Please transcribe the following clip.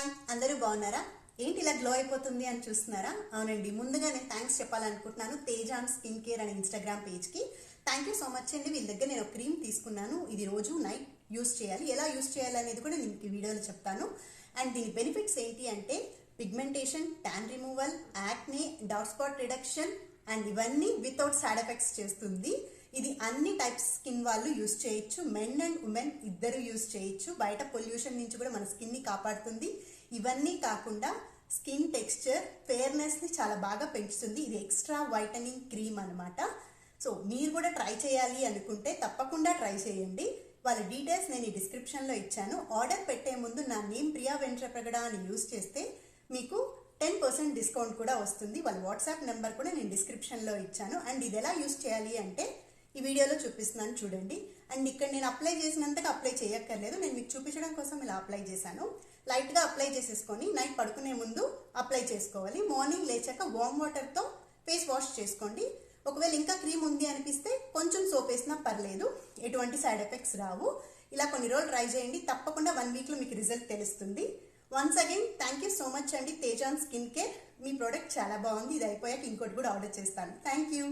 Hi అందరూ బాగున్నారా? ఏంటి ఇలా గ్లో అయిపోతుంది అని చూస్తున్నారా? అవునండి, ముందుగా నేను థ్యాంక్స్ చెప్పాలనుకుంటున్నాను తేజాన్ స్కిన్ కేర్ అనే ఇన్స్టాగ్రామ్ పేజ్కి. థ్యాంక్ యూ సో మచ్ అండి. వీళ్ళ దగ్గర నేను ఒక క్రీమ్ తీసుకున్నాను. ఇది రోజు నైట్ యూస్ చేయాలి. ఎలా యూస్ చేయాలి అనేది కూడా నేను ఈ వీడియోలో చెప్తాను. అండ్ దీని బెనిఫిట్స్ ఏంటి అంటే pigmentation, tan removal, acne, dark spot reduction and ఇవన్నీ వితౌట్ సైడ్ ఎఫెక్ట్స్ చేస్తుంది. ఇది అన్ని టైప్స్ స్కిన్ వాళ్ళు యూస్ చేయొచ్చు. మెన్ అండ్ ఉమెన్ ఇద్దరు యూస్ చేయొచ్చు. బయట పొల్యూషన్ నుంచి కూడా మన స్కిన్ ని కాపాడుతుంది. ఇవన్నీ కాకుండా స్కిన్ టెక్స్చర్, ఫెయిర్నెస్ ని చాలా బాగా పెంచుతుంది. ఇది ఎక్స్ట్రా వైటనింగ్ క్రీమ్ అనమాట. సో మీరు కూడా ట్రై చేయాలి అనుకుంటే తప్పకుండా ట్రై చేయండి. వాళ్ళ డీటెయిల్స్ నేను ఈ డిస్క్రిప్షన్ లో ఇచ్చాను. ఆర్డర్ పెట్టే ముందు నా నేమ్ ప్రియా వెంట్రప్రగడ అని యూస్ చేస్తే మీకు 10% డిస్కౌంట్ కూడా వస్తుంది. వాళ్ళ వాట్సాప్ నెంబర్ కూడా నేను డిస్క్రిప్షన్ లో ఇచ్చాను. అండ్ ఇది ఎలా యూస్ చేయాలి అంటే ఈ వీడియోలో చూపిస్తున్నాను చూడండి. అండ్ ఇక్కడ నేను అప్లై చేసినంతగా అప్లై చేయక్కర్లేదు. నేను మీకు చూపించడం కోసం ఇలా అప్లై చేశాను. లైట్ గా అప్లై చేసేసుకొని నైట్ పడుకునే ముందు అప్లై చేసుకోవాలి. మార్నింగ్ లేచాక వార్మ్ వాటర్ తో ఫేస్ వాష్ చేసుకోండి. ఒకవేళ ఇంకా క్రీమ్ ఉంది అనిపిస్తే కొంచెం సోప్ వేసినా పర్లేదు, ఎటువంటి సైడ్ ఎఫెక్ట్స్ రావు. ఇలా కొన్ని రోజులు ట్రై చేయండి, తప్పకుండా 1 వీక్ లో మీకు రిజల్ట్ తెలుస్తుంది. Once again thank you so much అండి తేజాన్ స్కిన్ కేర్. మీ ప్రోడక్ట్ చాలా బాగుంది. ఇది అయిపోయాక ఇంకోటి కూడా ఆర్డర్ చేస్తాను. Thank you.